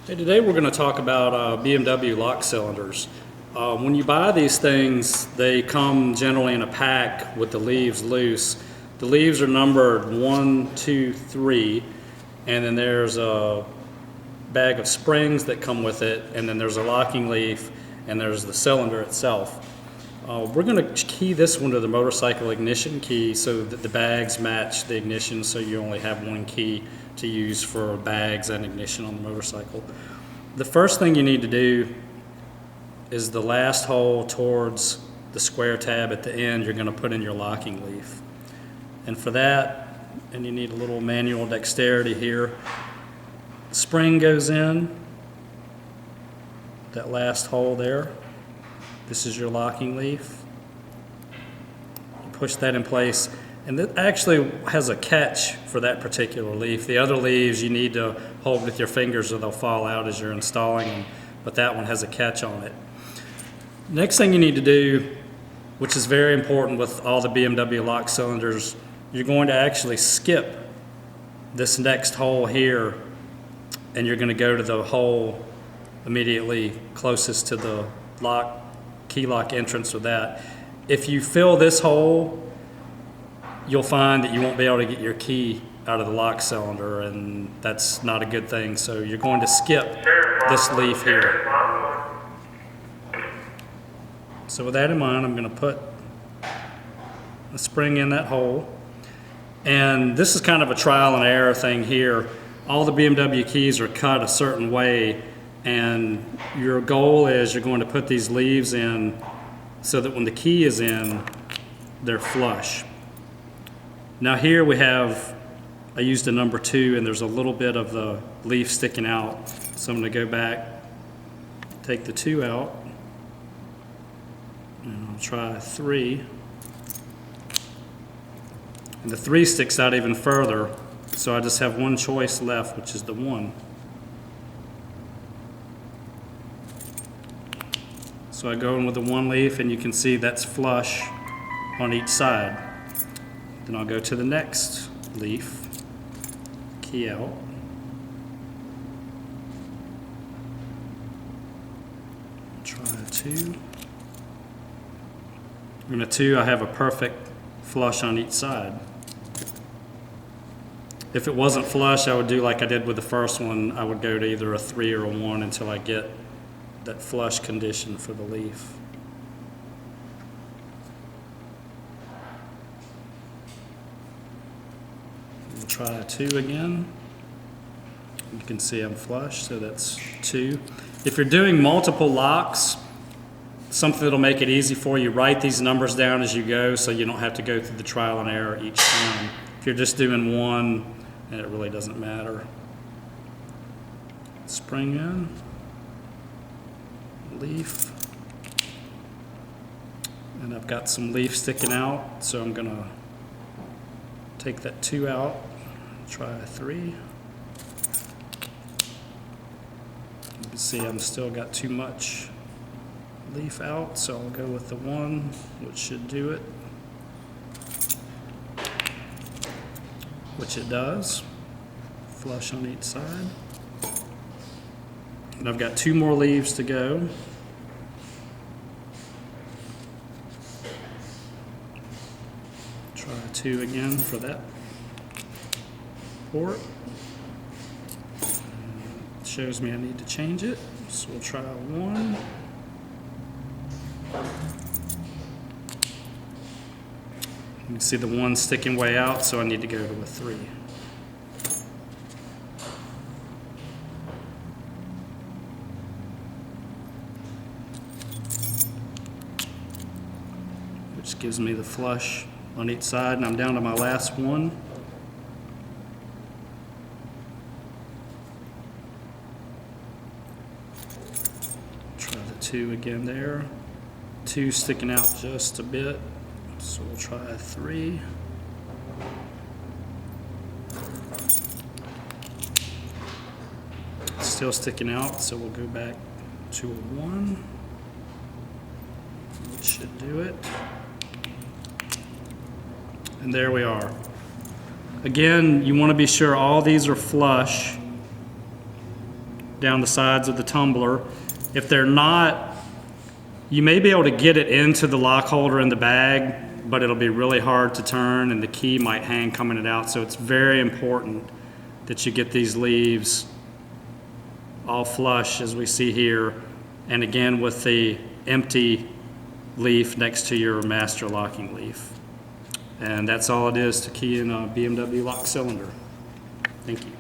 Hey, today we're going to talk about BMW lock cylinders. When you buy these things, they come generally in a pack with the leaves loose. The leaves are numbered 1, 2, 3, and then there's a bag of springs that come with it, and then there's a locking leaf, and there's the cylinder itself. We're going to key this one to the motorcycle ignition key so that the bags match the ignition, so you only have one key to use for bags and ignition on the motorcycle. The first thing you need to do is the last hole towards the square tab at the end, you're going to put in your locking leaf. And for that, and you need a little manual dexterity here, the spring goes in, that last hole there. This is your locking leaf. You push that in place, and it actually has a catch for that particular leaf. The other leaves you need to hold with your fingers or they'll fall out as you're installing them, but that one has a catch on it. Next thing you need to do, which is very important with all the BMW lock cylinders, you're going to actually skip this next hole here, and you're going to go to the hole immediately closest to the key lock entrance with that. If you fill this hole, you'll find that you won't be able to get your key out of the lock cylinder, and that's not a good thing. So you're going to skip this leaf here. So with that in mind, I'm going to put a spring in that hole. And this is kind of a trial and error thing here. All the BMW keys are cut a certain way, and your goal is you're going to put these leaves in so that when the key is in, they're flush. Now here we have, I used a number 2, and there's a little bit of the leaf sticking out. So I'm going to go back, take the 2 out, and I'll try 3. And the 3 sticks out even further, so I just have one choice left, which is the 1. So I go in with the 1 leaf, and you can see that's flush on each side. Then I'll go to the next leaf, key out. Try a 2. In a 2, I have a perfect flush on each side. If it wasn't flush, I would do like I did with the first one. I would go to either a 3 or a 1 until I get that flush condition for the leaf. We'll try a 2 again. You can see I'm flush, so that's 2. If you're doing multiple locks, something that'll make it easy for you, write these numbers down as you go so you don't have to go through the trial and error each time. If you're just doing 1, and it really doesn't matter. Spring in, leaf, and I've got some leaf sticking out, so I'm gonna take that 2 out, try a 3. You can see I'm still got too much leaf out, so I'll go with the 1, which should do it, which it does. Flush on each side. And I've got 2 more leaves to go. Try 2 again for that port. It shows me I need to change it, so we'll try 1. You can see the 1 sticking way out, so I need to go to a 3. Which gives me the flush on each side, and I'm down to my last 1. Try the 2 again there. 2 sticking out just a bit, so we'll try a 3. Still sticking out, so we'll go back to a 1, which should do it. And there we are. Again, you want to be sure all these are flush down the sides of the tumbler. If they're not, you may be able to get it into the lock holder in the bag, but it'll be really hard to turn and the key might hang coming it out. So it's very important that you get these leaves all flush as we see here, and again with the empty leaf next to your master locking leaf. And that's all it is to key in a BMW lock cylinder. Thank you.